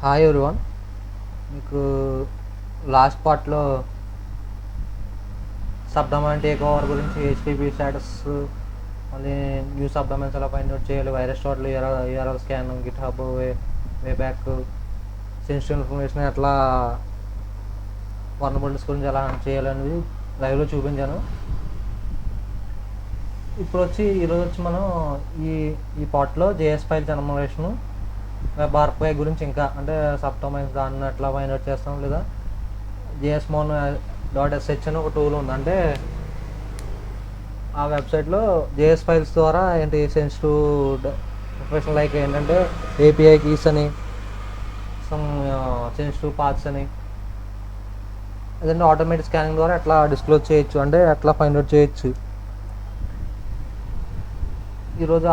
Hi everyone. మీకు last పార్ట్లో subdomain take over గురించి, హెచ్టిటిపి స్టేటస్, మళ్ళీ న్యూ సబ్డొమైన్స్ ఎలా ఫైండ్ అవుట్ చేయాలి, వైరస్ షార్ట్లు, URL scan, GitHub, Wayback, sensitive information ఎట్లా వల్నరబిలిటీస్ గురించి ఎలా హ్యాండ్ చేయాలనేది లైవ్లో చూపించాను. ఈరోజు వచ్చి మనం ఈ పార్ట్లో JS file generation, web archive గురించి, ఇంకా అంటే సబ్డొమైన్స్ దాన్ని ఎట్లా ఫైండ్ అవుట్ చేస్తాం, లేదా JSMon.sh అని ఒక టూల్ ఉంది. అంటే ఆ వెబ్సైట్లో జేఎస్ ఫైల్స్ ద్వారా ఏంటి సెన్సిటివ్ ఇన్ఫర్మేషన్ లైక్ ఏంటంటే ఏపీఐ కీస్ అని, సమ్ సెన్సిటివ్ పాత్స్ అని, అదంటే ఆటోమేటిక్ స్కానింగ్ ద్వారా ఎట్లా డిస్క్లోజ్ చేయొచ్చు, అంటే ఎట్లా ఫైండ్ అవుట్ చేయొచ్చు. ఈరోజు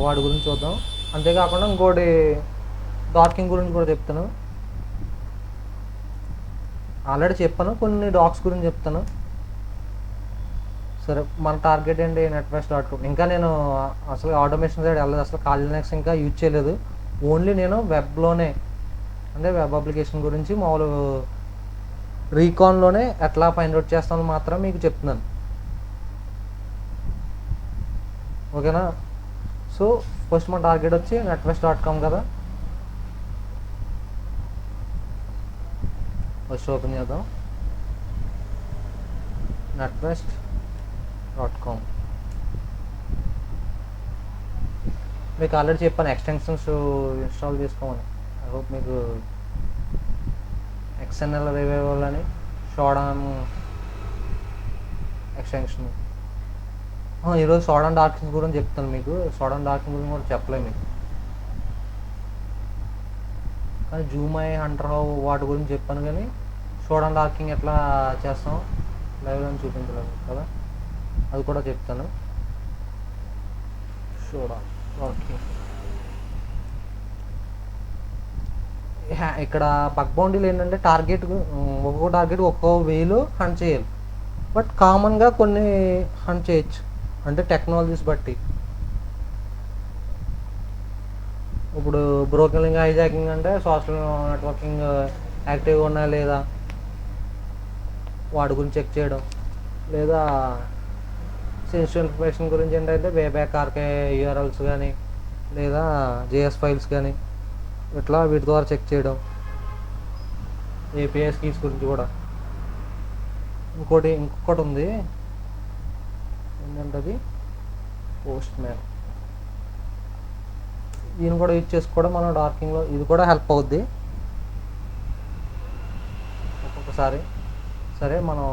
వాటి గురించి చూద్దాం. అంతేకాకుండా ఇంకోటి డాకింగ్ గురించి కూడా చెప్తాను. ఆల్రెడీ చెప్పాను, కొన్ని డాక్స్ గురించి చెప్తాను. సరే, మన టార్గెట్ ఏంటి? netflix.com. ఇంకా నేను అసలు ఆటోమేషన్ సైడ్ వెళ్ళలేదు, అసలు కాలినెక్స్ ఇంకా యూజ్ చేయలేదు. ఓన్లీ నేను వెబ్లోనే, అంటే వెబ్ అప్లికేషన్ గురించి మామూలు రీకాన్లోనే ఎట్లా ఫైండ్ అవుట్ చేస్తాను మాత్రం మీకు చెప్తున్నాను. ఓకేనా? సో ఫస్ట్ మన టార్గెట్ వచ్చి netflix.com కదా. ఫస్ట్ ఓపెన్ చేద్దాం. netflix.com. మీకు ఆల్రెడీ చెప్పాను ఎక్స్టెన్షన్స్ ఇన్స్టాల్ చేసుకోమని. ఐ హోప్ మీకు XML రివైవల్ అని షోడాన్ ఎక్స్టెన్షన్. ఈరోజు షోడాన్ డార్కింగ్ గురించి చెప్తాను మీకు. షోడాన్ డార్కింగ్ గురించి కూడా చెప్పలేదు మీకు, కానీ జూమై హంటర్ వాటి గురించి చెప్పాను. కానీ షోడాన్ డార్కింగ్ ఎట్లా చేస్తాం లైవ్లో చూపించలేదు కదా, అది కూడా చెప్తాను. షోడాన్ డార్కింగ్ ఇక్కడ బగ్ బౌండరీలు ఏంటంటే ఒక్కొక్క టార్గెట్ ఒక్కో వేలో హంట్ చేయాలి. బట్ కామన్గా కొన్ని హంట్ చేయొచ్చు, అంటే టెక్నాలజీస్ బట్టి. ఇప్పుడు బ్రోకెలింగ్, హైజాకింగ్ అంటే సోషల్ నెట్వర్కింగ్ యాక్టివ్గా ఉన్నాయా లేదా వాటి గురించి చెక్ చేయడం, లేదా సెన్సిటివ్ ఇన్ఫర్మేషన్ గురించి ఏంటంటే వే బ్యాక్ ఆర్కే యూఆర్ఎల్స్ కానీ, లేదా జేఎస్ ఫైల్స్ కానీ, ఇట్లా వీటి ద్వారా చెక్ చేయడం. ఏపీఐ కీస్ గురించి కూడా. ఇంకొకటి ఉంది ఏంటంటే అది పోస్ట్ మ్యాన్. దీన్ని కూడా యూజ్ చేసుకోవడం మనం డార్కింగ్లో, ఇది కూడా హెల్ప్ అవుద్ది ఒక్కొక్కసారి. సరే, మనం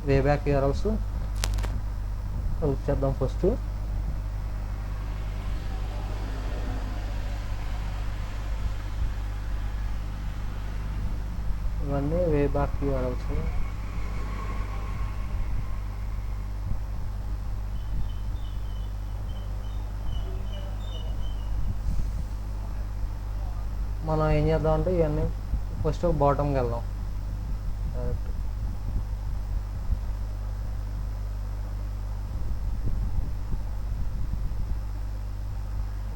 వే బ్యాక్ యూఆర్ఎల్స్ చేద్దాం ఫస్ట్. ఇవన్నీ వే బ్యాక్ యూఆర్ఎల్స్. మనం ఏం చేద్దాం అంటే ఇవన్నీ ఫస్ట్ బాటమ్కి వెళ్దాం డైరెక్ట్.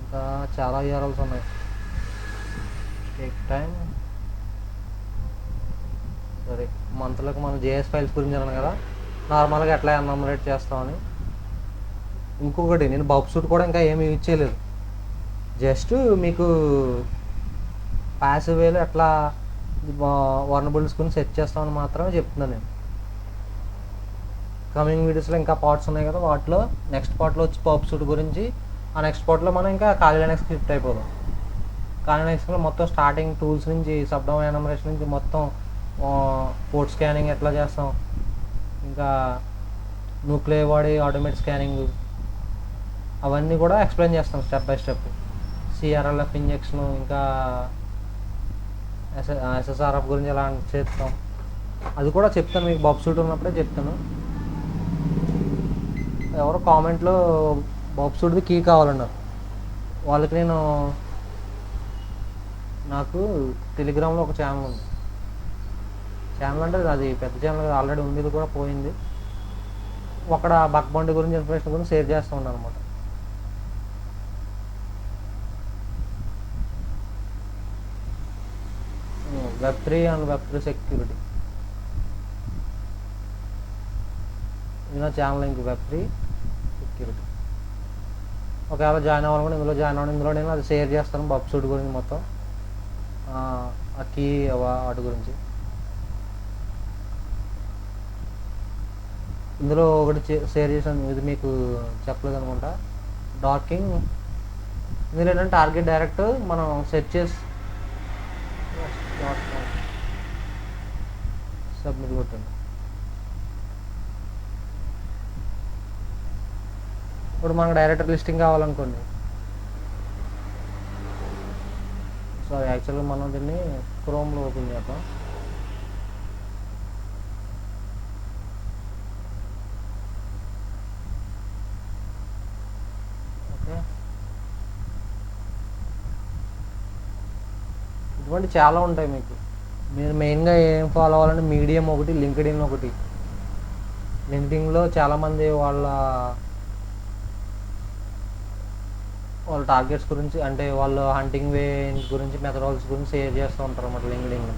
ఇంకా చాలా యూఆర్ఎల్స్ ఉన్నాయి, టేక్ టైం. సరే, మంత్లకు మనం జేఎస్ ఫైల్స్ గురించి అన్నాను కదా, నార్మల్గా ఎట్లా ఎన్యూమరేట్ చేస్తామని. ఇంకొకటి, నేను బబ్ సూట్ కూడా ఇంకా ఏమి యూజ్ చేయలేదు. జస్ట్ మీకు ప్యాసివ్ వేలో ఎట్లా వల్నరబిలిటీస్ గురించి సెట్ చేస్తామని మాత్రమే చెప్తున్నాను నేను. కమింగ్ వీడియోస్లో ఇంకా పార్ట్స్ ఉన్నాయి కదా, వాటిలో నెక్స్ట్ పార్ట్లో వచ్చి బబ్ సూట్ గురించి, ఆ నెక్స్ట్ పార్ట్లో మనం ఇంకా కాలినెక్స్ షిఫ్ట్ అయిపోదాం. కాలినెక్స్లో మొత్తం స్టార్టింగ్ టూల్స్ నుంచి, సబ్డొమైన్ ఎన్యూమరేషన్ నుంచి, మొత్తం పోర్ట్ స్కానింగ్ ఎట్లా చేస్తాం, ఇంకా న్యూక్లియర్ బాడీ ఆటోమేటిక్ స్కానింగ్, అవన్నీ కూడా ఎక్స్ప్లెయిన్ చేస్తాం స్టెప్ బై స్టెప్. సిఆర్ఎల్ఎఫ్ ఇంజెక్షన్, ఇంకా SSRF గురించి ఎలా చేస్తాం అది కూడా చెప్తాను మీకు. బబ్ సూట్ ఉన్నప్పుడే చెప్తాను. ఎవరో కామెంట్లో బబ్ సూట్ది కీ కావాలన్నారు, వాళ్ళకి నాకు టెలిగ్రామ్లో ఒక ఛానల్ ఉంది. ఛానల్ అంటే అది పెద్ద ఛానల్ ఆల్రెడీ ఉంది, ఇది కూడా పోయింది. అక్కడ బగ్ బౌండరీ గురించి ఇన్ఫర్మేషన్ గురించి షేర్ చేస్తూ ఉన్నాను అనమాట. వెబ్3 అండ్ వెబ్3 సెక్యూరిటీ. ఇది నా ఛానల్ లింక్, వెబ్3 సెక్యూరిటీ. ఒకవేళ జాయిన్ అవ్వాలనుకుంటే ఇందులో జాయిన్ అవ్వండి. ఇందులో నేను అది షేర్ చేస్తాను పబ్ సూట్ గురించి మొత్తం, ఆ కీ వాటి గురించి. ఇందులో ఒకటి షేర్ చేసాను, ఇది మీకు చెప్పలేదు అనుకుంటా. డాకింగ్ ఇందులో ఏంటంటే టార్గెట్ డైరెక్ట్ మనం సెట్ చేసి సబ్మిట్ కొట్టండి. ఇప్పుడు మనకు డైరెక్ట్ లిస్టింగ్ కావాలనుకోండి, సారీ యాక్చువల్గా మనం దీన్ని క్రోమ్లో ఓపెన్ చేద్దాం. ఓకే, ఇటువంటి చాలా ఉంటాయి మీకు. మీరు మెయిన్గా ఏం ఫాలో అవ్వాలంటే మీడియం ఒకటి, లింక్డ్ఇన్ ఒకటి. లింక్డ్ఇన్లో చాలామంది వాళ్ళ టార్గెట్స్ గురించి, అంటే వాళ్ళు హంటింగ్ వే గురించి, మెథడాలజీస్ గురించి షేర్ చేస్తూ ఉంటారు అన్నమాట లింక్డ్ఇన్లో.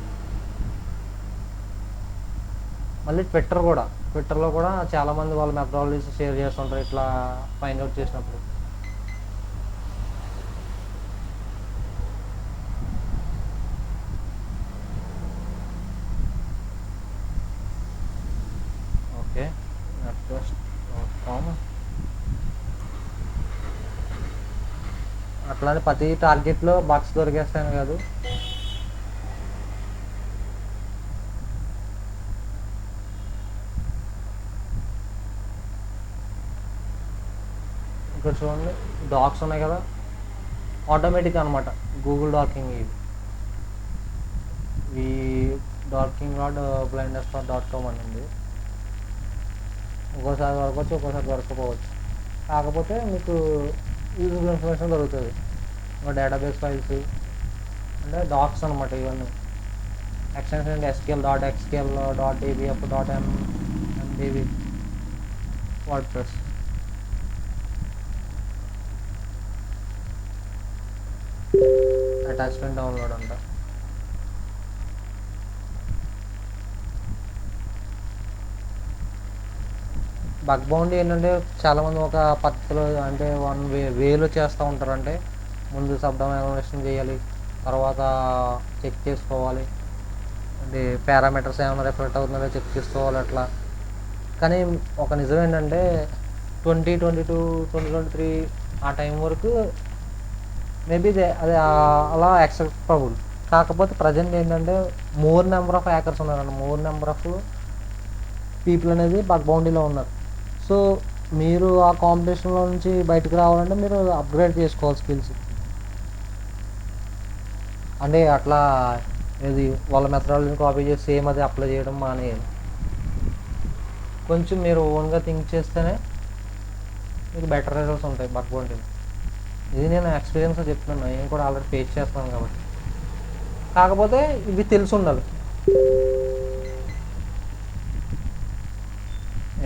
మళ్ళీ ట్విట్టర్లో కూడా చాలామంది వాళ్ళ మెథడాలజీస్ షేర్ చేస్తుంటారు ఇట్లా ఫైండ్ అవుట్ చేసినప్పుడు. Okay, netquest.com. అట్లానే ప్రతి టార్గెట్లో బాక్స్ దొరికేస్తాను కాదు, ఇక్కడ చూడండి డాక్స్ ఉన్నాయి కదా, ఆటోమేటిక్ అనమాట. గూగుల్ డాకింగ్ ఈ డాకింగ్.blindexpert.com అని ఉంది. ఒక్కోసారి దొరకవచ్చు, ఒక్కోసారి దొరకపోవచ్చు. కాకపోతే మీకు యూజ్ఫుల్ ఇన్ఫర్మేషన్ దొరుకుతుంది. ఇంకా డేటాబేస్ ఫైల్స్ అంటే డాక్స్ అనమాట ఇవన్నీ. ఎక్స్టెన్షన్ అంటే SQL.xql.abf.mdb, వర్డ్ప్రెస్. అటాచ్మెంట్ డౌన్లోడ్ అంట. బగ్ బౌండీ ఏంటంటే చాలామంది ఒక పద్ధతిలో అంటే వేలో చేస్తూ ఉంటారు. అంటే ముందు సబ్డౌన్ ఎనాలిసిస్ చేయాలి, తర్వాత చెక్ చేసుకోవాలి, అంటే పారామీటర్స్ ఏమైనా రిఫ్లెక్ట్ అవుతుందో చెక్ చేసుకోవాలి అట్లా. కానీ ఒక నిజం ఏంటంటే 2022, 2023 ఆ టైం వరకు మేబీ అది అలా యాక్సెప్టబుల్. కాకపోతే ప్రజెంట్ ఏంటంటే మోర్ నెంబర్ ఆఫ్ హ్యాకర్స్ ఉన్నారన్న, మోర్ నెంబర్ ఆఫ్ పీపుల్ అనేది బగ్ బౌండీలో ఉన్నారు. సో మీరు ఆ కాంపిటీషన్లో నుంచి బయటకు రావాలంటే మీరు అప్గ్రేడ్ చేసుకోవాలి స్కిల్స్. అంటే అట్లా ఇది వాళ్ళ మెథడాలజీని కాపీ చేసి సేమ్ అది అప్లై చేయడం మానేయాలి. కొంచెం మీరు ఓన్గా థింక్ చేస్తేనే మీకు బెటర్ రిజల్ట్స్ ఉంటాయి బగ్ బౌండీలో. ఇది నేను ఎక్స్పీరియన్స్గా చెప్తున్నాను, నేను కూడా ఆల్రెడీ ఫేస్ చేస్తున్నాను కాబట్టి. కాకపోతే ఇవి తెలిసి ఉండాలి.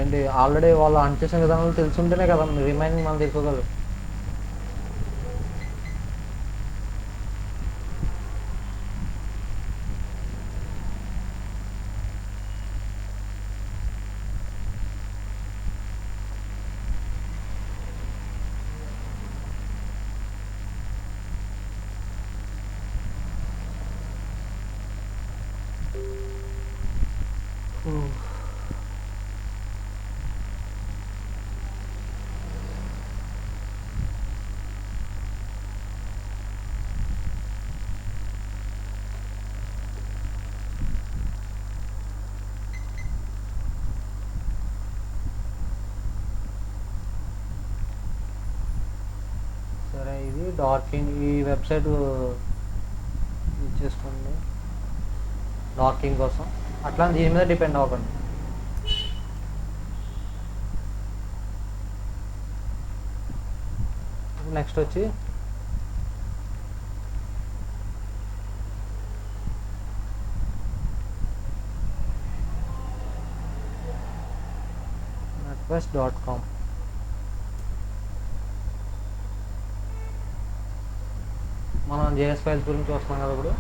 ఏంటి ఆల్రెడీ వాళ్ళు ఆన్ చేసిన విధానాలు తెలుసుంటేనే కదా రిమైనింగ్ మనం తెలుసుకోగలరు. సరే, ఇది డార్కింగ్ ఈ వెబ్సైట్ యూజ్ చేసుకోండి డార్కింగ్ కోసం. అట్లా దీని మీద డిపెండ్ అవ్వకండి. నెక్స్ట్ వచ్చి netquest.com. మనం జేఎస్ ఫైల్స్ గురించి వస్తున్నాం కదా ఇప్పుడు.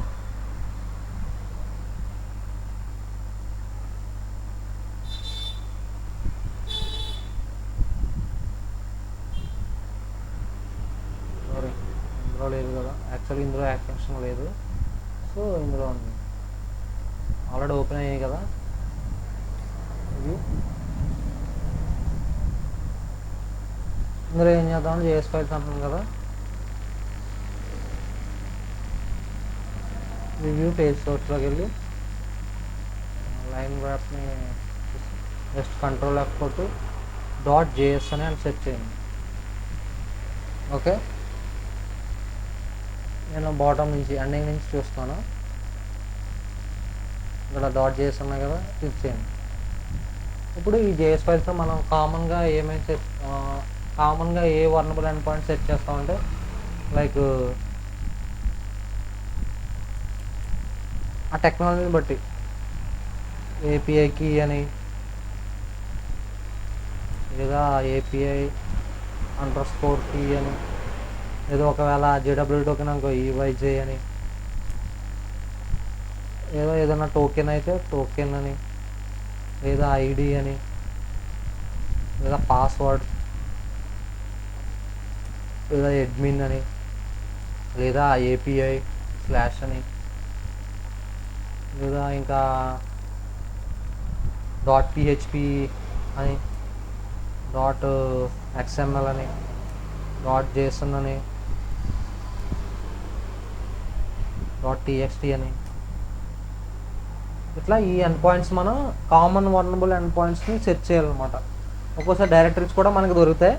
ఇందులో లేదు కదా, యాక్చువల్లీ ఇందులో యాక్షన్ లేదు. సో ఇందులో ఉంది, ఆల్రెడీ ఓపెన్ అయ్యాయి కదా ఇవి. ఇందులో ఏం చేద్దామని జేఎస్ ఫైల్స్ అంటున్నాం కదా, రివ్యూ పేజ్ సోర్స్లోకి వెళ్ళి లైన్ ర్యాప్ని జస్ట్ కంట్రోల్ F .js అని సెర్చ్ చేయండి. ఓకే, నేను బాటమ్ నుంచి ఎండింగ్ నుంచి చూస్తాను. ఇక్కడ .js ఉన్నాయి కదా, క్లిక్ చేయండి. ఇప్పుడు ఈ జేఎస్ ఫైల్స్లో మనం కామన్గా ఏ వర్నబుల్ ఎండ్ పాయింట్ సెట్ చేస్తామంటే లైక్ ఆ టెక్నాలజీని బట్టి ఏపీఐ కీ అని, లేదా ఏపీఐ _ కీ అని, ఏదో ఒకవేళ JW టోకెన్ అనుకో EYJ అని, ఏదైనా టోకెన్ అయితే టోకెన్ అని, లేదా ఐడి అని, లేదా పాస్వర్డ్, లేదా అడ్మిన్ అని, లేదా API / అని, లేదా ఇంకా .php అని, .xml అని, .json అని, .txt అని, ఇట్లా ఈ ఎండ్ పాయింట్స్ మనం కామన్ వర్నబుల్ ఎండ్ పాయింట్స్ని సెట్ చేయాలన్నమాట. ఒక్కోసారి డైరెక్టరీస్ కూడా మనకు దొరుకుతాయి.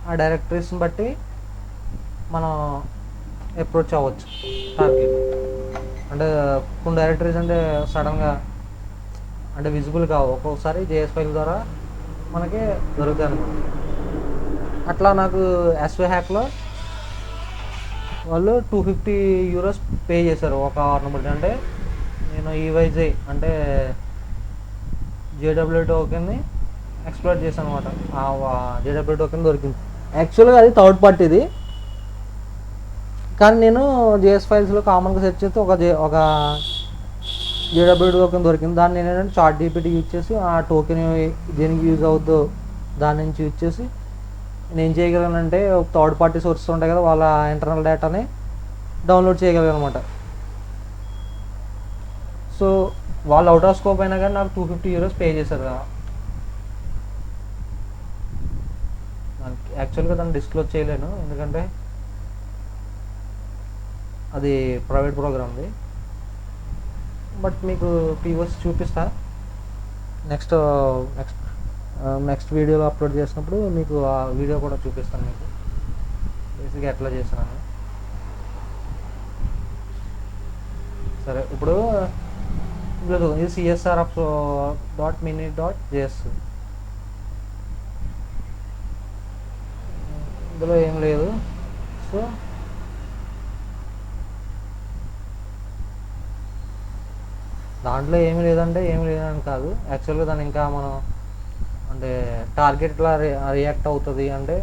ఆ డైరెక్టరీస్ని బట్టి మనం అప్రోచ్ అవ్వచ్చు టార్గెట్. అంటే కొన్ని డైరెక్టరీస్ అంటే సడన్గా అంటే విజిబుల్ కావు, ఒక్కొక్కసారి జేఎస్ ఫైల్ ద్వారా మనకి దొరుకుతాయి అనమాట. అట్లా నాకు ఎస్వే హ్యాక్లో వాళ్ళు €250 పే చేశారు ఒక వర్నబిలిటీ. అంటే నేను EYJ అంటే JW టోకెన్ని ఎక్స్ప్లోర్ చేశాను అనమాట. JW టోకెన్ దొరికింది. యాక్చువల్గా అది థర్డ్ పార్టీది, కానీ నేను జేఎస్ ఫైల్స్లో కామన్గా సెర్చ్ చేస్తే ఒక JW టోకెన్ దొరికింది. దాన్ని నేను ఏంటంటే ChatGPT యూజ్ చేసి ఆ టోకెన్ దేనికి యూజ్ అవుద్దో దాని నుంచి యూజ్ చేసి నేను ఏం చేయగలనంటే థర్డ్ పార్టీ సోర్సెస్ ఉంటాయి కదా, వాళ్ళ ఇంటర్నల్ డేటాని డౌన్లోడ్ చేయగలను అనమాట. సో వాళ్ళు అవుట్ ఆఫ్ స్కోప్ అయినా కానీ నాకు €250 పే చేశారు కదా. యాక్చువల్గా దాన్ని డిస్క్లోజ్ చేయలేను, ఎందుకంటే అది ప్రైవేట్ ప్రోగ్రామ్ది. బట్ మీకు POC చూపిస్తా నెక్స్ట్ వీడియోలో అప్లోడ్ చేసినప్పుడు మీకు ఆ వీడియో కూడా చూపిస్తాను, మీకు బేసిక్గా ఎట్లా చేశాను. సరే, ఇప్పుడు లేదు, ఇది CSRF.mini.js, ఇందులో ఏం లేదు. సో దాంట్లో ఏమి లేదంటే ఏమి లేదని కాదు, యాక్చువల్గా దాన్ని ఇంకా మనం అంటే టార్గెట్ ఎట్లా రియాక్ట్ అవుతుంది అంటే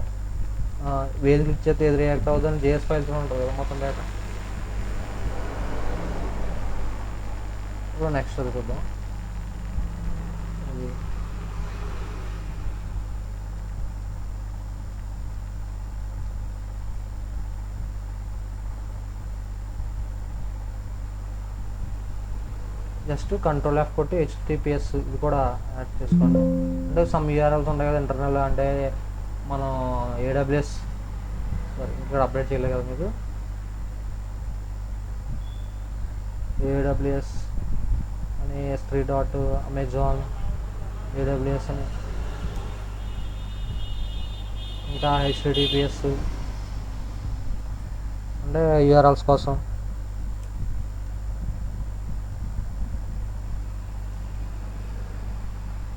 ఏది క్లిక్ చేస్తే ఏది రియాక్ట్ అవుతుంది అని జేఎస్ ఫైల్స్లో ఉంటుంది కదా మొత్తం డేటా. ఇప్పుడు నెక్స్ట్ అది చూద్దాం. జస్ట్ కంట్రోల్ F కొట్టి HTTPS ఇది కూడా యాడ్ చేసుకోండి. అంటే సమ్ URLs ఉంటాయి కదా ఇంటర్నల్, అంటే మనం AWS ఇక్కడ అప్డేట్ చేయలేదు కదా మీకు, AWS అని S3.Amazon AWS అని, ఇంకా HTTPS అంటే URLs కోసం.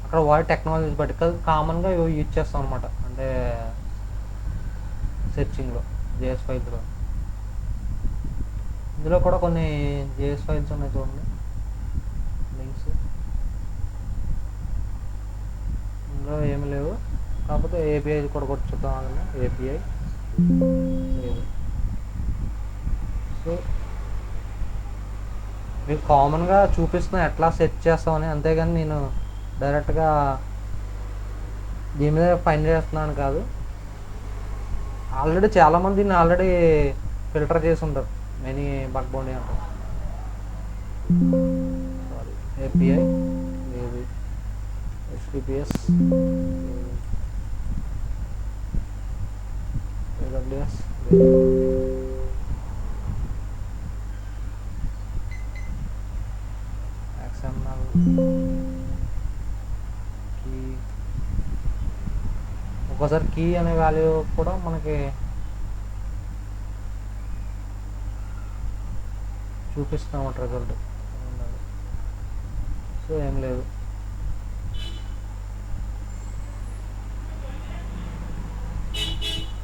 అక్కడ వాడే టెక్నాలజీస్ బట్టి కామన్గా యూజ్ చేస్తాం అనమాట, అంటే సెర్చింగ్లో జేఎస్ ఫైల్స్లో. ఇందులో కూడా కొన్ని జేఎస్ ఫైల్స్ ఉన్నాయి చూడండి, లింక్స్. ఇందులో ఏమి లేవు, కాకపోతే API కూడా చూద్దాం. API లేదు. సో మీకు కామన్గా చూపిస్తున్నా ఎట్లా సెట్ చేస్తామని, అంతేగాని నేను డైరెక్ట్గా దీని మీద ఫైండ్ చేస్తున్నాను కాదు. ఆల్రెడీ చాలామంది దీన్ని ఫిల్టర్ చేసి ఉంటుంది. మెనీ బగ్ బౌండీ అంటారు. సారీ, ఏపీఐ లేదు, హెచ్టిటిపిఎస్ లేదు, ఏడబ్ల్యూఎస్ లేదు, XML కీ. ఒక్కోసారి కీ అనే వాల్యూ కూడా మనకి చూపిస్తామట రిజల్ట్. సో ఏం లేదు.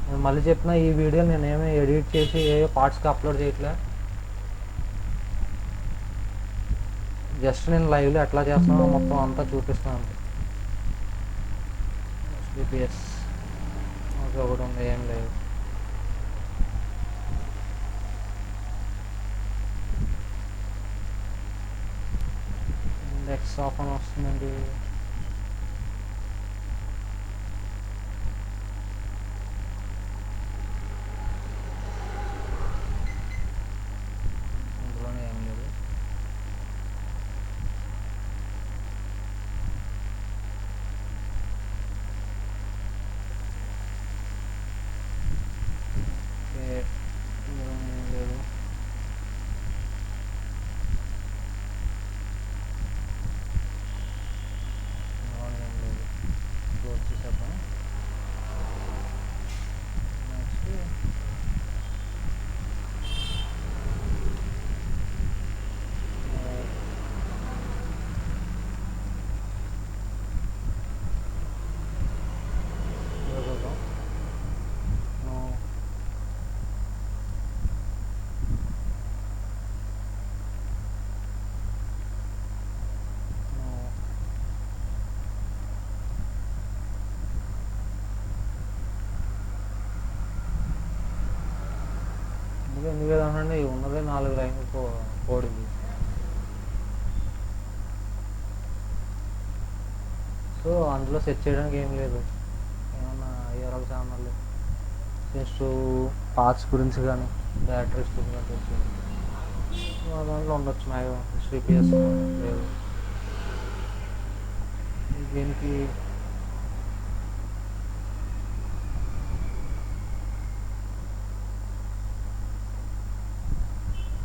నేను మళ్ళీ చెప్పిన, ఈ వీడియో నేను ఏమీ ఎడిట్ చేసి ఏ పార్ట్స్కి అప్లోడ్ చేయట్లే. జస్ట్ నేను లైవ్లో ఎట్లా చేస్తున్నానో మొత్తం అంతా చూపిస్తున్నాను. HTTPS ఒకటి ఉంది, ఏం లేదు. ఇండెక్స్ ఆఫ్ అని వస్తుందండి. ఇందులోనే ఏం లేదు. ఓకే, ఇందులోనే ఏం లేదు. ఇందులోనే ఏం లేదు. క్లోజ్ చేసేద్దాం. నెక్స్ట్ చూద్దాం. No, no. ఇందులో ఎందుకు ఏదనండి, ఉన్నదే 4 లైన్లు కోడ్ ఇది. సో అందులో సెట్ చేయడానికి ఏం లేదు. ఏమన్నా ఎవరో ఛానల్ సెన్సిటివ్ పార్ట్స్ గురించి కానీ బ్యాటరీస్ గురించి కానీ దాంట్లో ఉండొచ్చు. మ్యాక్సిమం HTTPS లేదు. దీనికి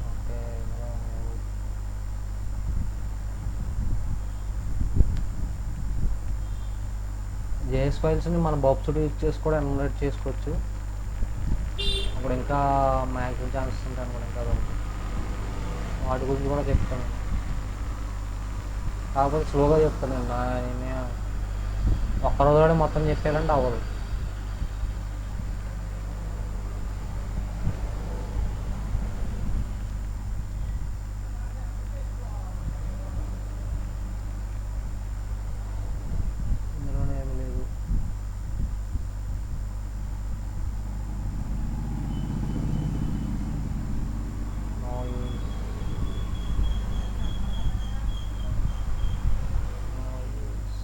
ఓకే, జేఎస్ ఫైల్స్ని మన బాక్స్ యూజ్ చేసి కూడా ఎన్యుమరేట్ చేసుకోవచ్చు. అప్పుడు ఇంకా మ్యాక్సిమం ఛాన్సెస్ ఉంటాయి అనుకోండి, ఇంకా దొరుకుతుంది. వాటి గురించి కూడా చెప్తాను, కాకపోతే స్లోగా చెప్తాను. నేను ఒక్కరోజులోనే మొత్తం చెప్పాలంటే అవ్వదు. ఇందులోనే ఏమి లేదు. No use, no use.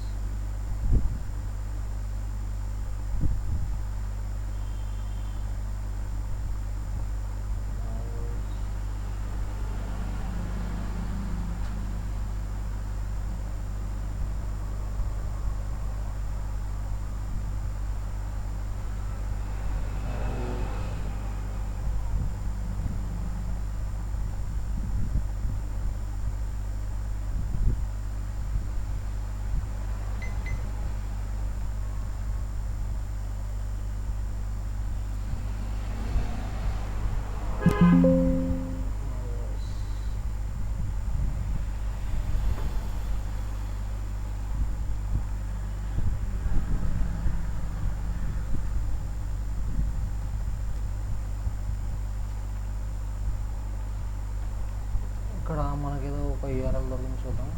ఇక్కడ మనకేదో ఒక URL దొరికింది, చూద్దాం.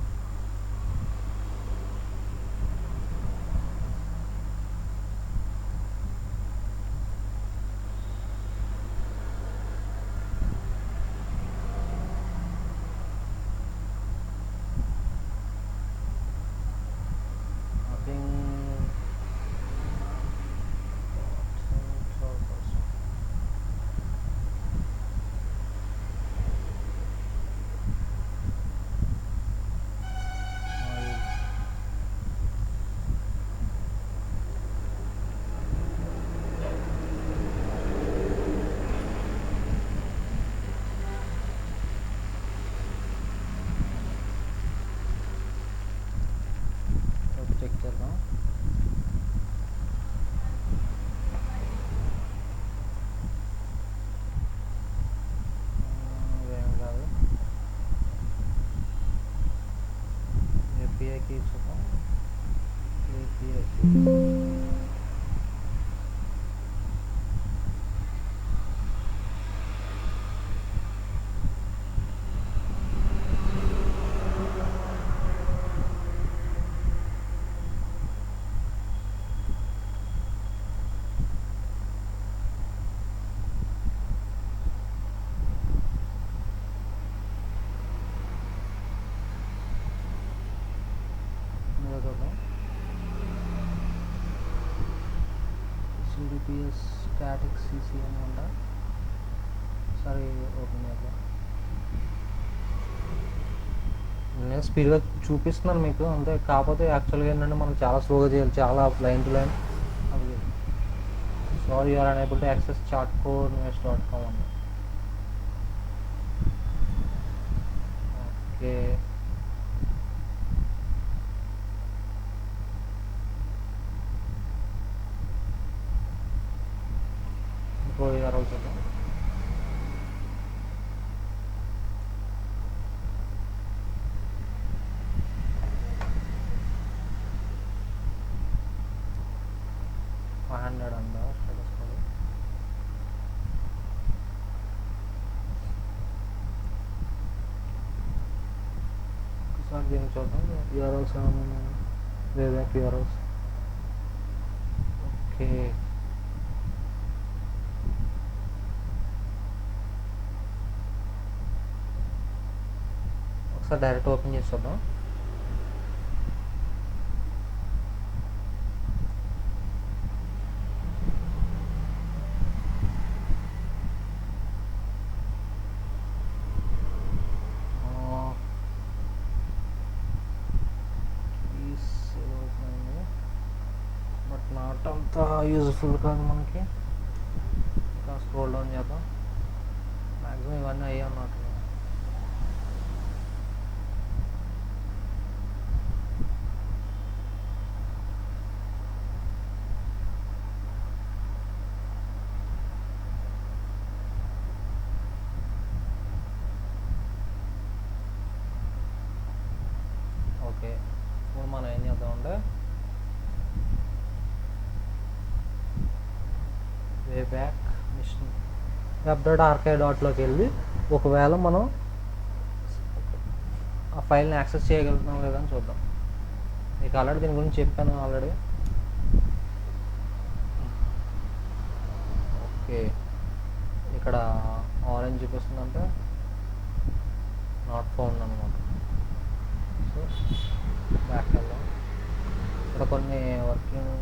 ఏపీఐకి చూద్దాం. ఏపీఐ చూద్దాం. సిడిపిఎస్ స్టాటిక్ సిసి అని ఉందా, సరే ఓపెన్ చేద్దాం. నేను స్పీడ్గా చూపిస్తున్నాను మీకు అంతే, కాకపోతే యాక్చువల్గా ఏంటంటే మనం చాలా స్లోగా చేయాలి, చాలా లైన్ టు లైన్. అది sorry you're unable to access chartcore-news.com అండి. ఓకే, ఇంకో URL చూద్దాం. $500 అందా స్టేటస్ కోడ్. ఒకసారి దీన్ని చూద్దాం. URLs ఏమన్నా లేదా URLs. ఓకే, ఒకసారి డైరెక్ట్ ఓపెన్ చేసి చూద్దాం. బట్ నాట్ అంత యూజ్ఫుల్ కాదు మనకి. ఇంకా స్క్రోల్ డౌన్ చేద్దాం. మ్యాక్సిమం ఇవన్నీ అయ్యా అన్నమాట. ఓకే, ఇప్పుడు మనం ఏం చేద్దామంటే వే బ్యాక్ మిషన్ web.archive.loకి వెళ్ళి ఒకవేళ మనం ఆ ఫైల్ని యాక్సెస్ చేయగలుగుతున్నాం లేదని చూద్దాం. మీకు ఆల్రెడీ దీని గురించి చెప్పాను ఆల్రెడీ. ఓకే, ఇక్కడ ఆరెంజ్ చూపిస్తుందంటే నాట్ ఫౌండ్ అనమాట. సో బ్యాక్ వెళ్దాం. ఇక్కడ కొన్ని వర్కింగ్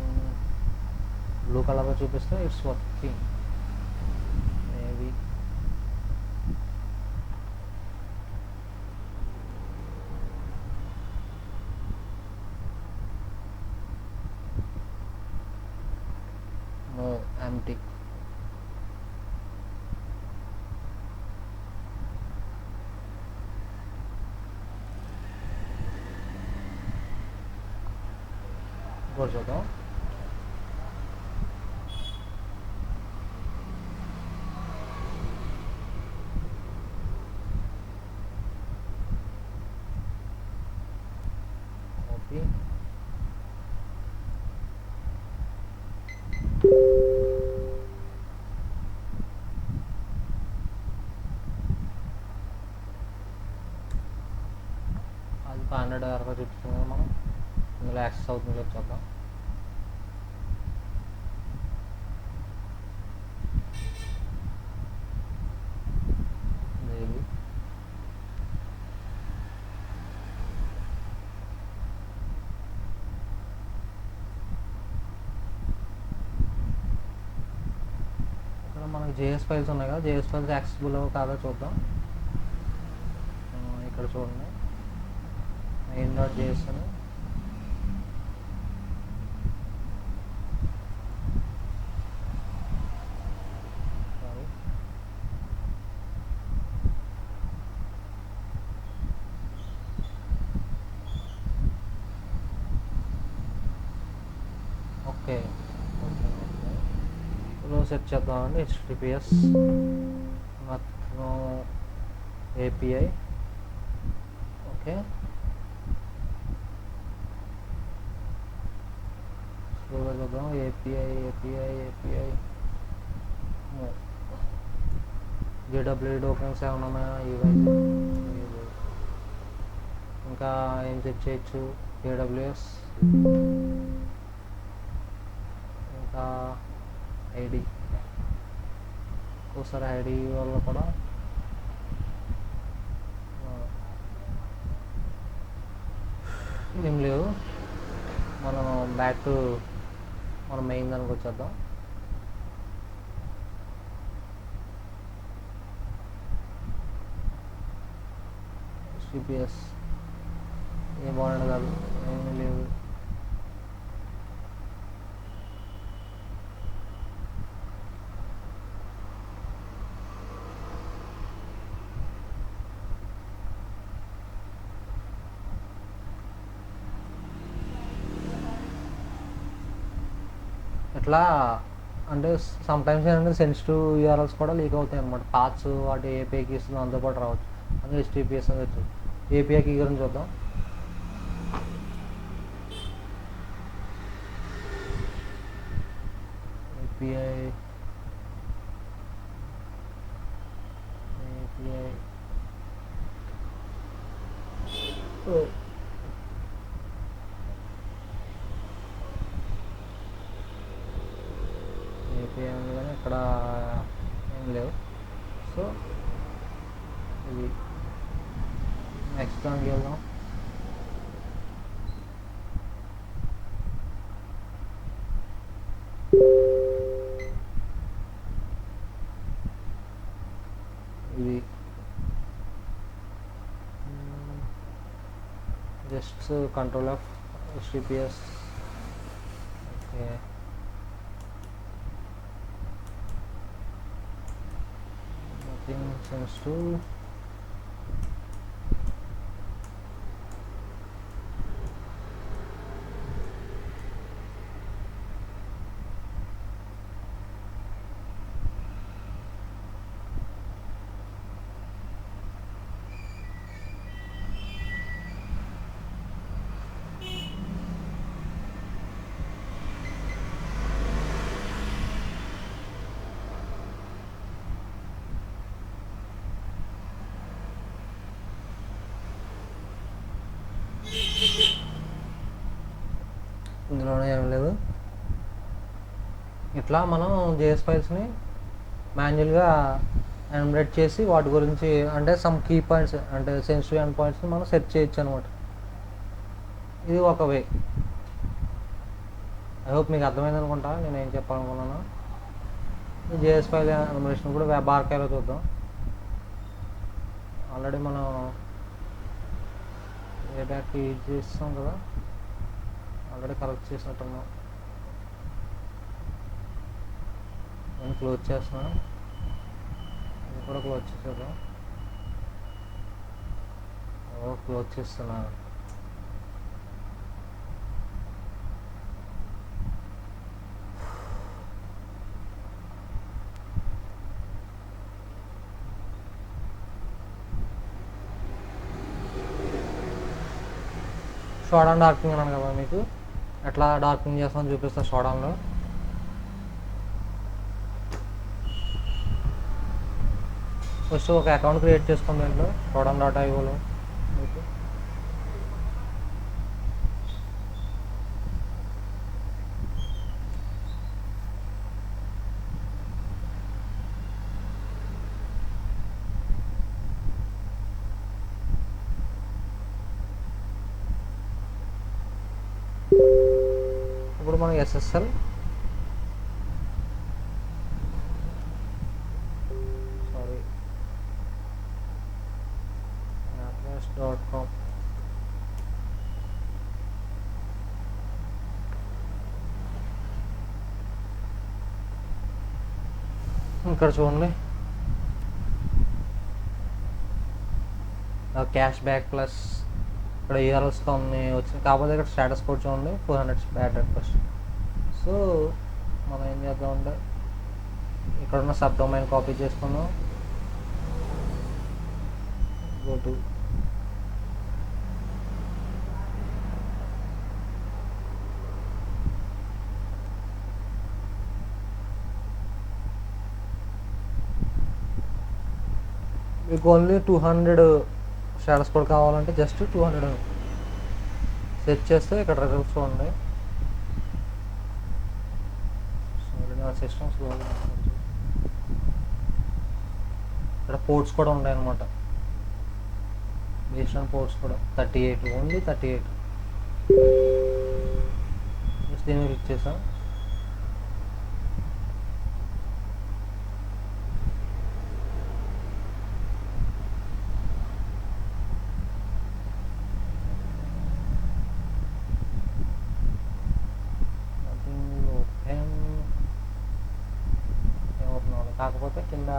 బ్లూ కలర్లో చూపిస్తే it's working maybe. No, empty. ఇంకోటి చూద్దాం. ఓకే, అది 500 వరకు చూపిస్తుంది కదా, మనం ఇందులో యాక్సెస్ అవుతుంది చూద్దాం. మేబీ ఇక్కడ మనకి జేఎస్ ఫైల్స్ ఉన్నాయి కదా, జేఎస్ ఫైల్స్ యాక్సెసిబుల్ కాదో చూద్దాం. ఇక్కడ చూడండి, main.js అని. సారీ, ఓకే లో సెట్ చేద్దామండి. HTTPS మొత్తం API. ఓకే, స్లోగా చూద్దాం. ఏపీఐ జేడబ్ల్యూడి టోకెన్స్ ఏమైనా ఉన్నాయా? ఇవైతే ఇంకా ఏం చెక్ చేయొచ్చు? ఏడబ్ల్యూఎస్, ఇంకా ఐడి. ఒకసారి ఐడి వల్ల కూడా ఏం లేవు. మనం బ్యాక్ టు మనం మెయిన్ దానికి వచ్చేద్దాం. సిపిఎస్ ఏం బాగుండదు కాదు, ఏమీ లేవు. ఇట్లా అంటే సమ్టైమ్స్ ఏంటంటే సెన్సిటివ్ యూఆర్ఎల్స్ కూడా లీక్ అవుతాయి అనమాట. పాత్స్ వాటి ఏపీఐ కీస్ దాంతోపాటు రావచ్చు. అందుకే హెచ్టిటిపిఎస్ అని వచ్చింది. ఏపీఐ కీ గురించి చూద్దాం. ఏపీఐ ఏపీఐ ఉంది కానీ ఇక్కడ ఏం లేవు. సో ఇది నెక్స్ట్ దానికి వెళ్దాం. ఇది just control of HTTPS. Okay, nothing sensitive. ఇందులోనే ఏం లేదు. ఇట్లా మనం జేఎస్ ఫైల్స్ని మాన్యువల్గా ఎన్యుమరేట్ చేసి వాటి గురించి అంటే సమ్ కీ పాయింట్స్ అంటే సెన్సిటివ్ ఎండ్ పాయింట్స్ని మనం సెర్చ్ చేయొచ్చు అనమాట. ఇది ఒక వే. ఐ హోప్ మీకు అర్థమైంది అనుకుంటా నేను ఏం చెప్పాలనుకున్నాను. జేఎస్ ఫైల్ ఎన్యుమరేషన్ కూడా వెబ్ ఆర్కైవ్లో చూద్దాం. ఆల్రెడీ మనం డేటాకి యూజ్ చేస్తాం కదా, ఆల్రెడీ కలెక్ట్ చేసినట్టున్నాం. నేను క్లోజ్ చేస్తున్నాను. ఇది కూడా క్లోజ్ చేసేద్దాం. క్లోజ్ చేస్తున్నాను. షోడాన్ డార్కింగ్ అన్నాను కదా మీకు, ఎట్లా డార్కింగ్ చేస్తామని చూపిస్తా. షోడాన్లో ఫస్ట్ ఒక అకౌంట్ క్రియేట్ చేసుకోండి. దీంట్లో షోడాన్.ioలో మీకు ఇప్పుడు మనం SSL atlas.com ఇక్కడ చూడండి, క్యాష్ బ్యాక్ ప్లస్ ఇక్కడ యూఆర్ఎల్స్తో వచ్చింది. కాకపోతే ఇక్కడ స్టేటస్ కోడ్ చూడండి 400 బ్యాడ్ రిక్వెస్ట్. సో మనం ఏం చేద్దామంటే ఇక్కడ ఉన్న సబ్ డొమైన్ కాపీ చేసుకుందాం. గో టు మీకు ఓన్లీ 200 షాడోస్ కూడా కావాలంటే జస్ట్ 200 సెట్ చేస్తే ఇక్కడ రిజల్ట్స్ చూడండి. సారీ నా సిస్టమ్ స్లో. ఇక్కడ పోర్ట్స్ కూడా ఉన్నాయన్నమాట. వేస్టర్న్ పోర్ట్స్ కూడా 38, ఓన్లీ 38. జస్ట్ దీన్ని క్లిక్ చేసాం. ఏమవుతున్నాడు కాకపోతే కింద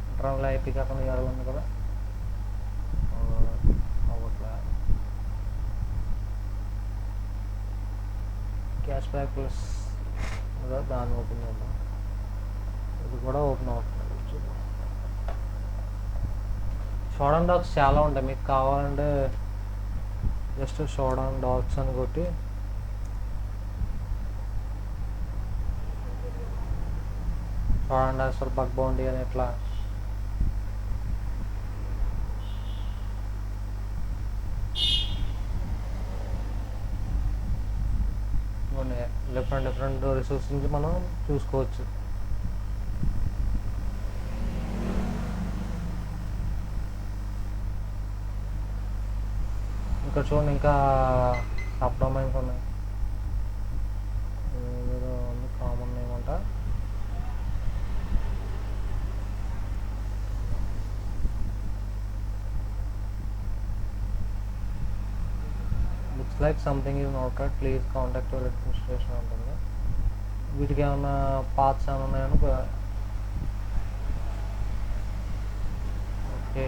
ఇంటర్నల్ ఐపీ కాకుండా ఎవరు ఉంది కదా అవ్వట్లా. క్యాష్ బ్యాక్ ప్లస్ దాన్ని ఓపెన్ చేద్దాం. ఇది కూడా ఓపెన్ అవుతుంది. షోడాన్ డాగ్స్ చాలా ఉంటాయి. మీకు కావాలంటే జస్ట్ షోడాన్ డాగ్స్ అని కొట్టి షోడాన్ డాగ్స్ ఫర్ బగ్ బౌండీ అని ఇట్లా డిఫరెంట్ రిసోర్స్ నుంచి మనం చూసుకోవచ్చు. ఇక్కడ చూడండి ఇంకా సబ్ డొమైన్స్ ఉన్నాయి. కామన్ ఏమంట looks like something is not right, please contact your administration ఉంటుంది. వీటికి ఏమైనా పాత్స్ ఏమైనా ఉన్నాయని ఓకే.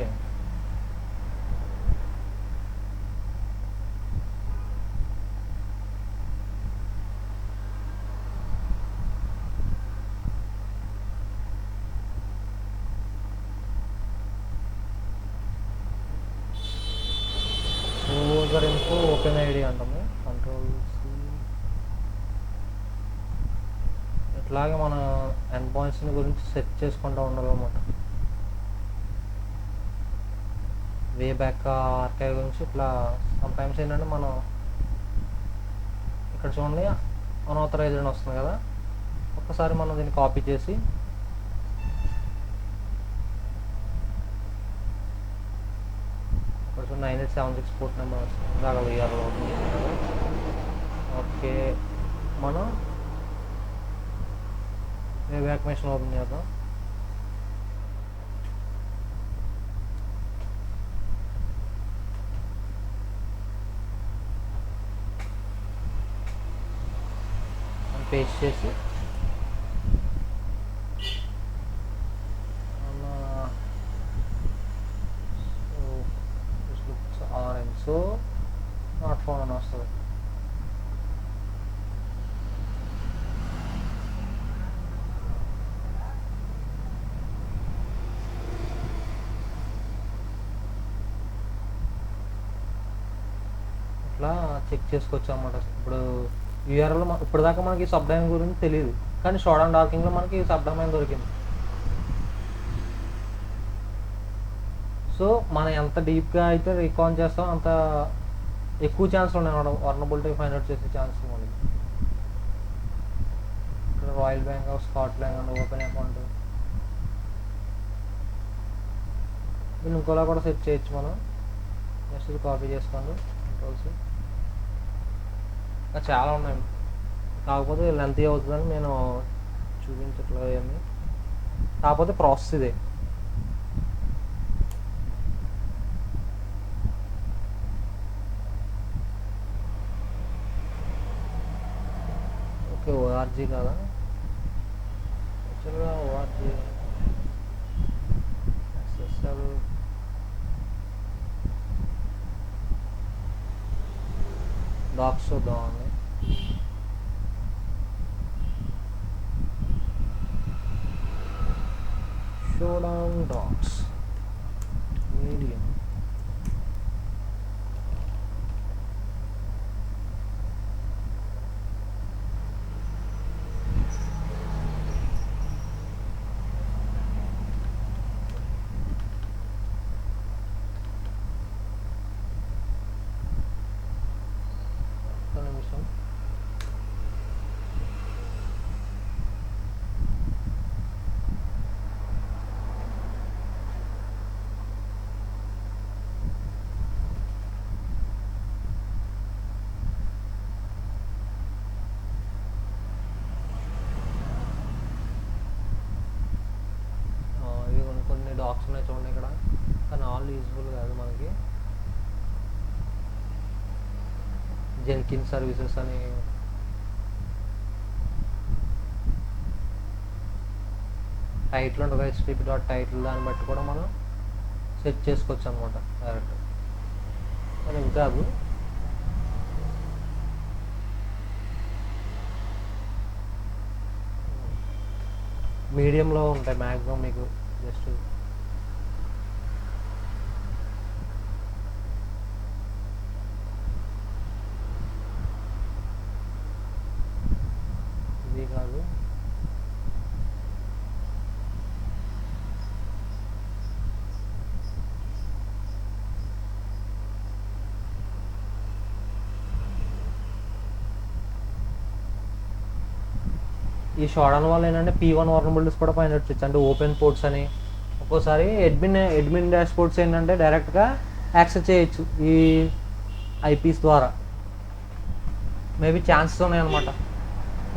ఇన్ఫో ఓపెన్ ఐడి అంటాము. కంట్రోల్స్ ఇట్లాగే మన ఎండ్ పాయింట్స్ని గురించి సెట్ చేసుకుంటూ ఉండాలన్నమాట. వే బ్యాక్ ఆర్కైవ్ గురించి ఇట్లా సమ్టైమ్స్ ఏంటంటే మనం ఇక్కడ చూడండి అన్ఆథరైజ్డ్ అని వస్తుంది కదా, ఒక్కసారి మనం దీన్ని కాపీ చేసి ఇక్కడ 9876 పోర్ట్ నెంబర్ వస్తుంది దాకా వీఆర్లో ఓపెన్ చేస్తున్నారు. ఓకే మనం వే బ్యాక్ మెషిన్ ఓపెన్ చేద్దాం. పేస్ట్ చేసి ఆరెంజ్ సో నాట్ ఫోన్ అని వస్తుంది. ఇట్లా చెక్ చేసుకోవచ్చు అన్నమాట. ఇప్పుడు యూఆర్ఎల్ ఇప్పటిదాకా మనకి సబ్ డొమైన్ గురించి తెలియదు, కానీ షోడాన్ డాకింగ్లో మనకి సబ్ డొమైన్ దొరికింది. సో మనం ఎంత డీప్గా అయితే రికాన్ చేస్తామో అంత ఎక్కువ ఛాన్స్లు ఉన్నాయి అన్నమాట వర్నబిలిటీ ఫైండ్ అవుట్ చేసే ఛాన్స్ మనకి. ఇక్కడ royal bank of Scotland open account దీన్ని ఇంకోలా కూడా సెట్ చేయొచ్చు మనం. నెక్స్ట్ ఇది కాపీ చేసుకోండి కంట్రోల్స్. చాలా ఉన్నాయి, కాకపోతే లెంత్ అవుతుందని నేను చూపించట్లేదు అవన్నీ. కాకపోతే ప్రాసెస్ ఇదే. ఓకే ఓఆర్జీ కదా, యాక్చువల్గా ఓఆర్జీ ఎస్ఎస్ఎల్ డాక్స్ చూద్దామండి. షోడాన్ డాగ్స్ మీడియం జెన్కిన్ సర్వీసెస్ అని టైటిల్ ఉంటుంది, http.title దాన్ని బట్టి కూడా మనం సెట్ చేసుకోవచ్చు అనమాట డైరెక్ట్. అది ఇంకా కాదు, మీడియంలో ఉంటాయి మ్యాక్సిమం మీకు. జస్ట్ ఇది కాదు, ఈ షాడన్ వల్ల ఏంటంటే P1 వర్నబిలిటీస్ కూడా ఫైండ్ అవుట్ చేయొచ్చు. అంటే ఓపెన్ పోర్ట్స్ అని ఒక్కోసారి అడ్మిన్ డాష్ పోర్ట్స్ ఏంటంటే డైరెక్ట్గా యాక్సెస్ చేయొచ్చు ఈ ఐపీస్ ద్వారా. మేబీ ఛాన్సెస్ ఉన్నాయన్నమాట.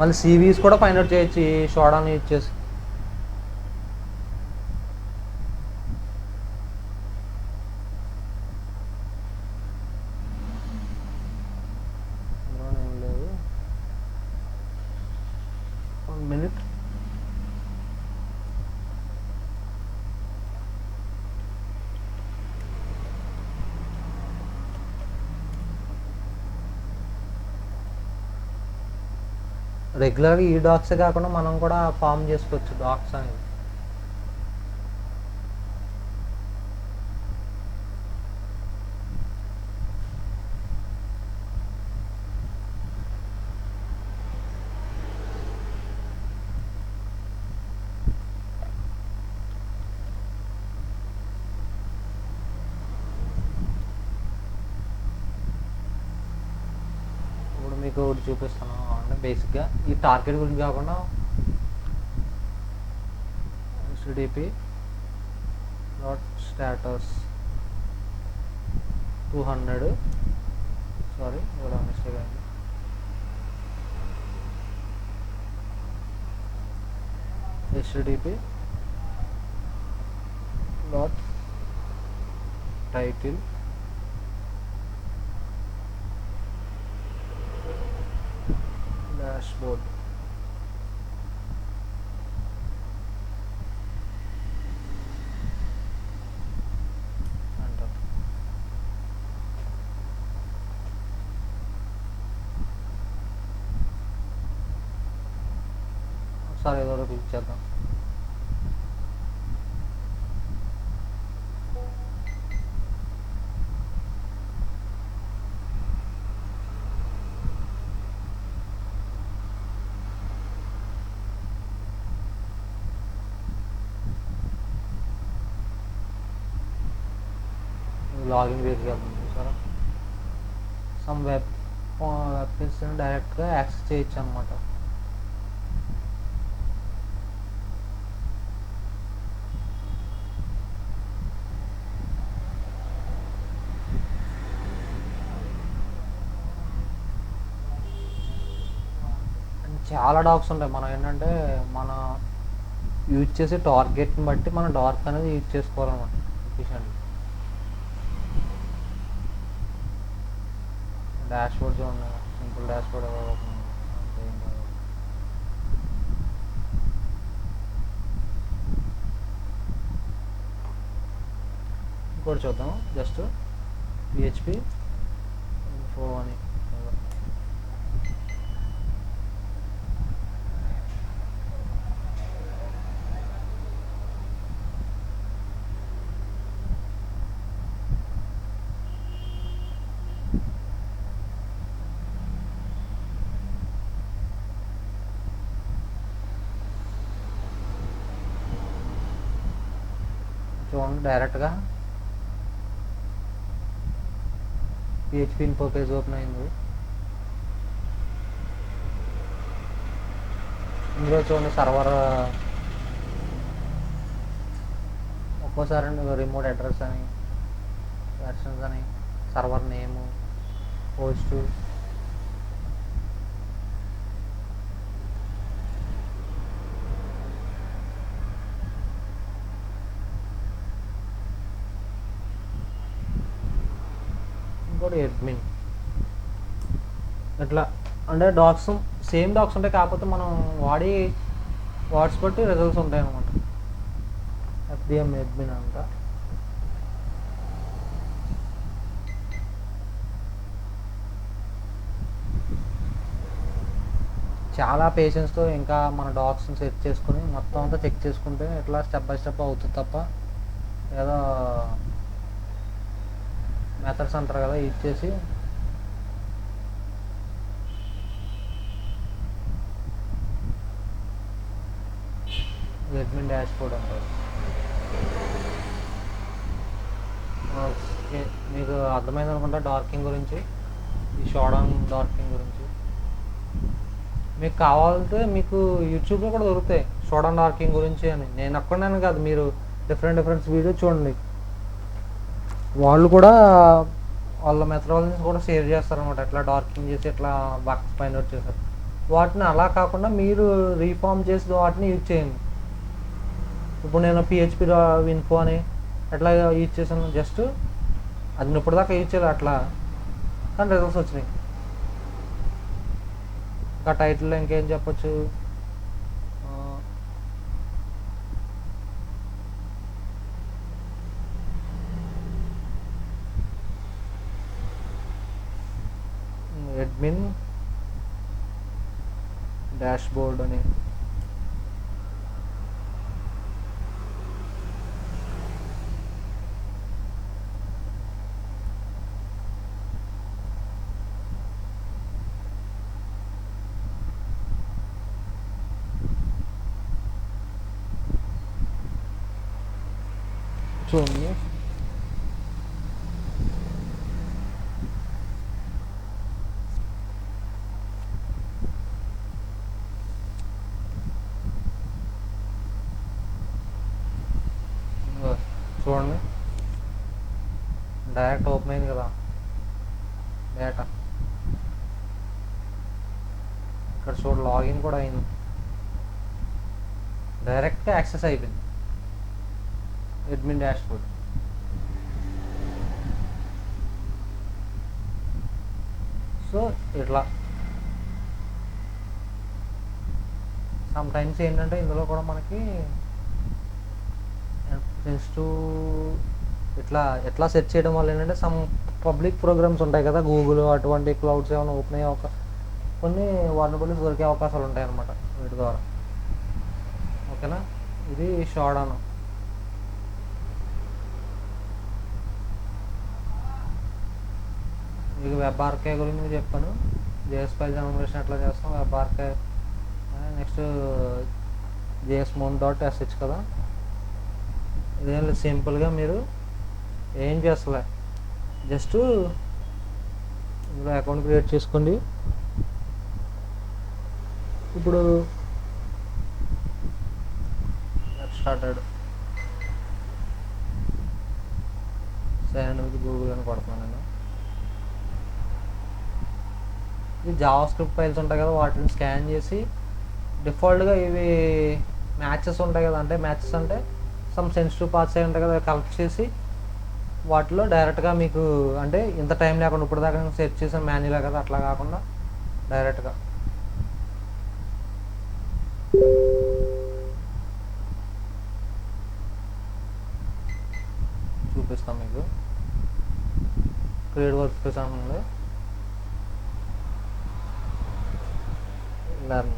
మళ్ళీ సివిస్ కూడా ఫైండ్ అవుట్ చేయొచ్చు ఈ షాడన్ యూజ్ చేసి. ఏం లేదు, 1 minute. రెగ్యులర్గా ఈ డాక్సే కాకుండా మనం కూడా ఫామ్ చేసుకోవచ్చు డాక్స్ అనేది. ఇప్పుడు మీకు ఒకటి చూపిస్తాను అంటే బేసిక్గా ఈ టార్గెట్ గురించి కాకుండా http.status 200 సారీ ఇక్కడ మిస్టేక్ అయింది. http.title dashboard అంటారు. ఒకసారి ఏదో క్లిక్ చేద్దాం. లాగిన్ పేజ్కి వెళ్తాం చూసారా. సమ్ వెబ్ పేజ్ డైరెక్ట్గా యాక్సెస్ చేయొచ్చు అనమాట. చాలా డాక్స్ ఉంటాయి. మనం ఏంటంటే మన యూజ్ చేసే టార్గెట్ని బట్టి మనం డార్క్ అనేది యూజ్ చేసుకోవాలన్నమాట ఎఫిషియెంట్గా. డాష్బోర్డ్ చూడండి, సింపుల్ డాష్బోర్డ్ అంతే ఏం కాదు. ఇంకోటి చూద్దాం, జస్ట్ PHP info అని చూడండి. డైరెక్ట్గా PHP info పేజ్ ఓపెన్ అయింది. ఇందులో చూడండి సర్వర్ ఒక్కోసారి రిమోట్ అడ్రస్ అని, వెర్షన్స్ అని, సర్వర్ నేము, పోస్ట్, ఇంకోటి అడ్మిన్. ఇట్లా అంటే డాక్స్ సేమ్ డాక్స్ ఉంటాయి, కాకపోతే మనం వాడి వాట్స్ బట్టి రిజల్ట్స్ ఉంటాయి అన్నమాట. ఎఫ్డిఎం అడ్మిన్ అంట. చాలా పేషెన్స్తో ఇంకా మన డాక్స్ని సెట్ చేసుకుని మొత్తం అంతా చెక్ చేసుకుంటే ఇట్లా స్టెప్ బై స్టెప్ అవుతుంది తప్ప ఏదో మెథడ్స్ అంటారు కదా ఇచ్చేసి అడ్మిన్ డాష్ బోర్డ్ అంటారు. ఓకే, మీకు అర్థమైంది అనుకుంటా డార్కింగ్ గురించి, ఈ షాడౌన్ డార్కింగ్ గురించి. మీకు కావాలంటే మీకు యూట్యూబ్లో కూడా దొరుకుతాయి షాడౌన్ డార్కింగ్ గురించి అని. నేను ఒక్కడనే కాదు, మీరు డిఫరెంట్ వీడియో చూడండి, వాళ్ళు కూడా వాళ్ళ మెథడాలజీస్ కూడా షేర్ చేస్తారనమాట. ఎట్లా డార్కింగ్ చేసి ఎట్లా బాక్స్ ఫైండ్ అవుట్ చేశారు. వాటిని అలా కాకుండా మీరు రీఫార్మ్ చేసి వాటిని యూజ్ చేయండి. ఇప్పుడు నేను పిహెచ్పి ఇన్ఫో అని ఎట్లా యూజ్ చేశాను, జస్ట్ అది ఇప్పుడు దాకా యూజ్ చేయలేదు అట్లా, కానీ రిజల్ట్స్ వచ్చినాయి. ఇంకా టైటిల్లో ఇంకేం చెప్పొచ్చు, అడ్మిన్ డాష్ బోర్డ్ అని. చూడండి, చూడండి డైరెక్ట్ ఓపెన్ అయింది కదా డేటా. ఇక్కడ చూడండి లాగిన్ కూడా అయింది, డైరెక్ట్గా యాక్సెస్ అయిపోయింది అడ్మిన్ డాష్ బోర్డ్. సో ఇట్లా సమ్ టైమ్స్ ఏంటంటే ఇందులో కూడా మనకి ఎట్లా సెర్చ్ చేయడం వల్ల ఏంటంటే సమ్ పబ్లిక్ ప్రోగ్రామ్స్ ఉంటాయి కదా, గూగుల్ అటువంటి క్లౌడ్స్ ఏమైనా ఓపెన్ అయ్యే కొన్ని వల్నరబిలిటీస్ దొరికే అవకాశాలు ఉంటాయి అన్నమాట వీటి ద్వారా. ఓకేనా, ఇది షాడౌన్. మీకు వెబ్ ఆర్కైవ్ గురించి చెప్పాను, జేఎస్ ఫైల్ జనరేషన్ ఎట్లా చేస్తాం, వెబ్ ఆర్కైవ్, నెక్స్ట్ jsmount.sh కదా. ఇదేం లేదు, సింపుల్గా మీరు ఏం చేస్తలే, జస్ట్ ఇందులో అకౌంట్ క్రియేట్ చేసుకోండి. ఇప్పుడు స్టార్టెడ్ సైన్ విత్ గూగుల్ అని కొడుతున్నాను నేను. ఈ జావా స్క్రిప్ట్ ఫైల్స్ ఉంటాయి కదా, వాటిని స్కాన్ చేసి డిఫాల్ట్గా ఇవి మ్యాచెస్ ఉంటాయి కదా, అంటే మ్యాచెస్ అంటే సమ్ సెన్సిటివ్ పార్ట్స్ అయి ఉంటాయి కదా, కలెక్ట్ చేసి వాటిలో డైరెక్ట్గా మీకు అంటే ఇంత టైం లేకుండా ఇప్పుడు దాకా సెర్చ్ చేసాను మాన్యువల్గా కదా, అట్లా కాకుండా డైరెక్ట్గా చూపిస్తాం మీకు. క్రియేట్ వర్క్ స్పేస్ ఉంది, లెర్న్.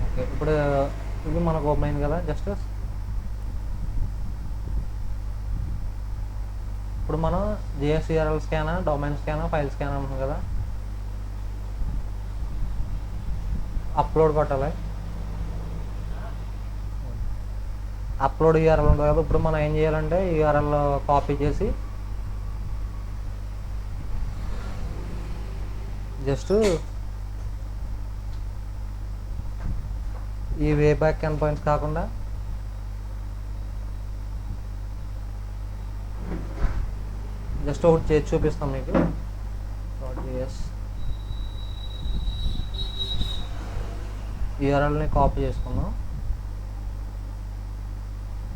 ఓకే, ఇప్పుడు ఇది మనకు ఓపెన్ అయింది కదా. జస్ట్ ఇప్పుడు మనం JSURL scan, domain scan, file scan అంటున్నాం కదా, అప్లోడ్ కొట్టాలి. అప్లోడ్ యూఆర్ఎల్ ఉంటుంది కదా, ఇప్పుడు మనం ఏం చేయాలంటే యూఆర్ఎల్ కాపీ చేసి జస్ట్ ఈ వే బ్యాక్ ఎండ్ పాయింట్స్ కాకుండా జస్ట్ ఒకటి చేసి చూపిస్తాం మీకు. యూఆర్ఎల్ని కాపీ చేసుకున్నాం,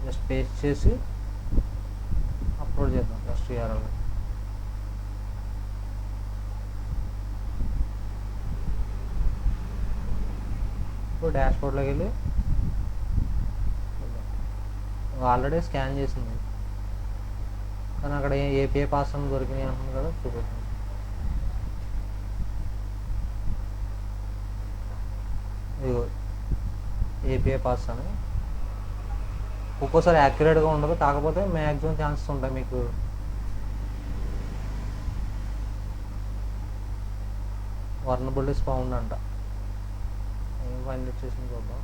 జస్ట్ పేస్ట్ చేసి అప్లోడ్ చేద్దాం జస్ట్ URL. ఇప్పుడు డాష్బోర్డ్లోకి వెళ్ళి ఆల్రెడీ స్కాన్ చేసింది కానీ అక్కడ API పాస్ అని దొరికినాయి అంటుంది కదా, చూపిస్తుంది. ఇదిగో API పాస్ అని. ఒక్కోసారి యాక్యురేట్గా ఉండదు, కాకపోతే మ్యాక్సిమం ఛాన్సెస్ ఉంటాయి మీకు. వర్నబిలిటీస్ ఫౌండ్ అంట. ఏం ఫైండ్ చేసింది చూద్దాం.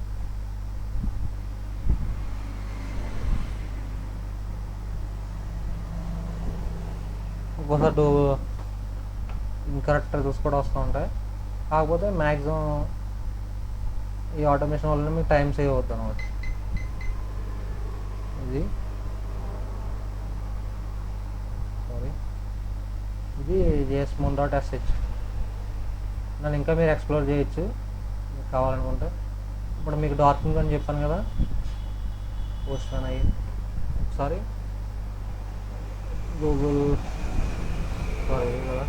ఒక్కోసారి ఇన్కరెక్ట్ రిజల్ట్స్ కూడా వస్తూ ఉంటాయి, కాకపోతే మ్యాక్సిమం ఈ ఆటోమేషన్ వల్ల మీకు టైం సేవ్ అవుతుంది అనమాట. ఇది JSMoon.sh. దాన్ని ఇంకా మీరు ఎక్స్ప్లోర్ చేయొచ్చు మీకు కావాలనుకుంటే. ఇప్పుడు మీకు డార్కింగ్ అని చెప్పాను కదా, పోస్ట్ రన్ అయ్యి ఒకసారి గూగుల్ కదా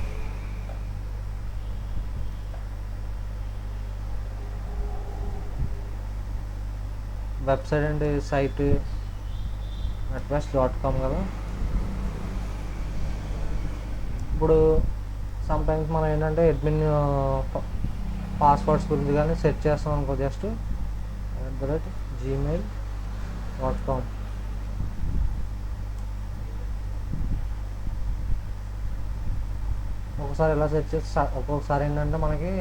వెబ్సైట్ అంటే సైట్ netwest.com కదా. ఇప్పుడు సమ్టైమ్స్ మనం ఏంటంటే అడ్మిన్ పాస్వర్డ్స్ గురించి కానీ సెట్ చేస్తాం అనుకో, జస్ట్ @gmail.com. ఒకసారి ఇలా సెట్ చేసి ఒక్కొక్కసారి ఏంటంటే మనకి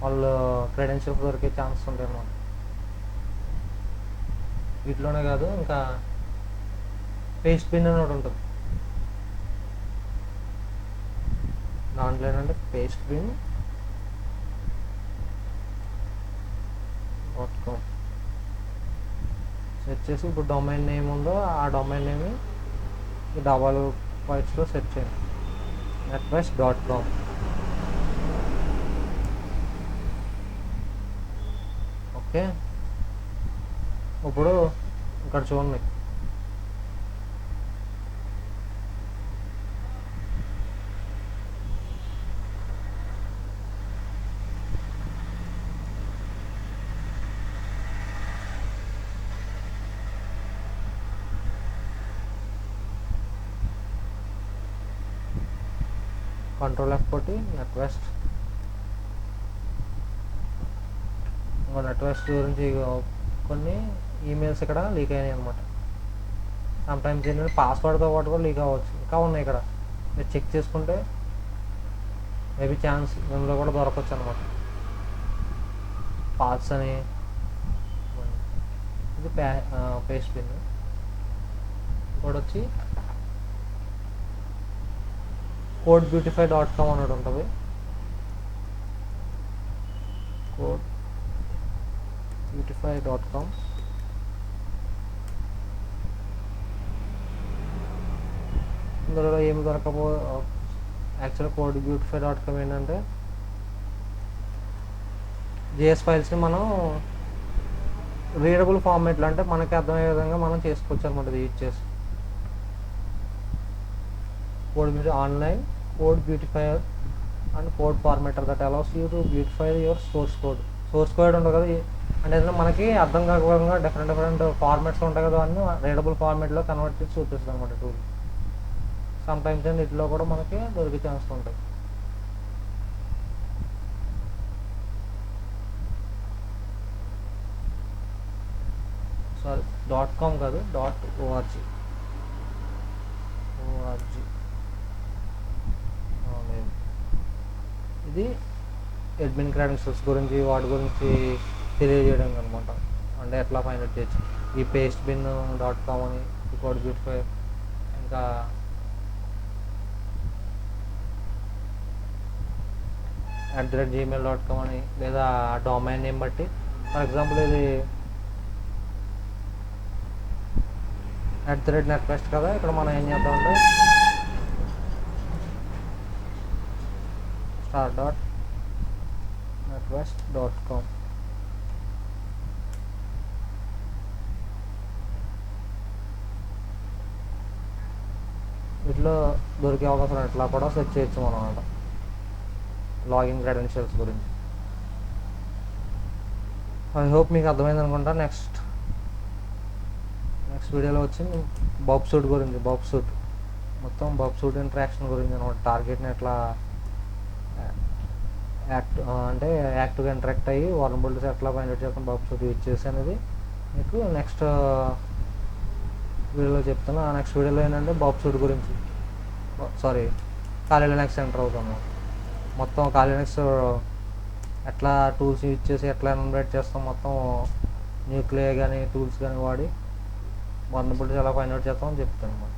వాళ్ళు క్రెడెన్షియల్స్ దొరికే ఛాన్సెస్ ఉంటాయి అన్నమాట. వీటిలోనే కాదు, ఇంకా పేస్ట్ బిన్ అని ఒకటి ఉంటుంది. దాంట్లో ఏంటంటే పేస్ట్ బిన్ .com సెట్ చేసి ఇప్పుడు డొమైన్ నేమ్ ఉందో ఆ డొమైన్ నేమ్ డబల్ క్వైట్స్లో సెట్ చేయండి, netwest.com. ఓకే, ఇప్పుడు ఇక్కడ చూడండి, Ctrl F కొట్టి నెట్వెస్ట్. నెట్వెస్ట్ గురించి కొన్ని ఈమెయిల్స్ ఇక్కడ లీక్ అయినాయి అనమాట. సమ్టైమ్స్ ఏంటంటే పాస్వర్డ్తో పాటు కూడా లీక్ అవ్వచ్చు. ఇంకా ఉన్నాయి ఇక్కడ, మీరు చెక్ చేసుకుంటే మేబీ ఛాన్స్ ఇందులో కూడా దొరకవచ్చు అనమాట. పాస్ అని ఇది పేస్ట్ బిన్. ఇంకోటి వచ్చి codebeautify.com అనేది ఉంటుంది. codebeautify.com ఇందులో ఏమి యాక్చువల్గా codebeautify.com ఏంటంటే JS ఫైల్స్ని మనం రీడబుల్ ఫార్మేట్లో, అంటే మనకి అర్థమయ్యే విధంగా మనం చేసుకోవచ్చు అనమాట. ఇది యూజ్ చేసి online code beautifier and code formatter that allows you to beautify your source code. Source code ఉంటుంది కదా, అంటే మనకి అర్థం కాకుండా డిఫరెంట్ ఫార్మాట్స్ ఉంటాయి కదా, అన్నీ రీడబుల్ ఫార్మాట్లో కన్వర్ట్ చేసి చూపిస్తుంది అనమాట టూల్. సమ్టైమ్స్ అండ్ ఇట్లో కూడా మనకి దొరికే ఛాన్స్ ఉంటాయి. సారీ, .com కాదు, .org. ఇది అడ్మిన్ క్రెడెన్షియల్స్ గురించి వాటి గురించి తెలియజేయడం అనమాట. అంటే ఎట్లా ఫైండ్ అవుట్ చేయొచ్చు. ఈ పేస్ట్ బిన్ .com అని, codebeautify, ఇంకా @gmail.com అని, లేదా డొమైన్ నేమ్ బట్టి. ఫర్ ఎగ్జాంపుల్ ఇది @netwest కదా, ఇక్కడ మనం ఏం చేద్దామంటే star.netwest.com. వీటిలో దొరికే అవకాశం ఇట్లా కూడా సెర్చ్ చేయొచ్చు మనం అన్నమాట లాగిన్ క్రెడెన్షియల్స్ గురించి. ఐ హోప్ మీకు అర్థమైంది అనుకుంటా. నెక్స్ట్ వీడియోలో వచ్చి బాబ్ సూట్ గురించి, బాబ్ సూట్ మొత్తం బాబ్ సూట్ ఇంటరాక్షన్ గురించి అనమాట. టార్గెట్ని ఎట్లా అంటే యాక్టివ్గా ఇంటరాక్ట్ అయ్యి వాల్నరబిలిటీస్ ఎట్లా ఫైండ్ అవుట్ చేస్తాం బాబ్ సూట్ యూజ్ చేసి అనేది మీకు నెక్స్ట్ వీడియోలో చెప్తాను. ఆ నెక్స్ట్ వీడియోలో ఏంటంటే బాబ్ సూట్ గురించి, సారీ కాలీ లినక్స్ ఎంటర్ అవుతాము. మొత్తం కాలీ లినక్స్ ఎట్లా టూల్స్ యూజ్ చేసి ఎట్లా ఎన్యూమరేట్ చేస్తాం, మొత్తం న్యూక్లియర్ కానీ టూల్స్ కానీ వాడి వాల్నరబిలిటీస్ ఎలా ఫైండ్ అవుట్ చేస్తామని చెప్తాను అన్నమాట.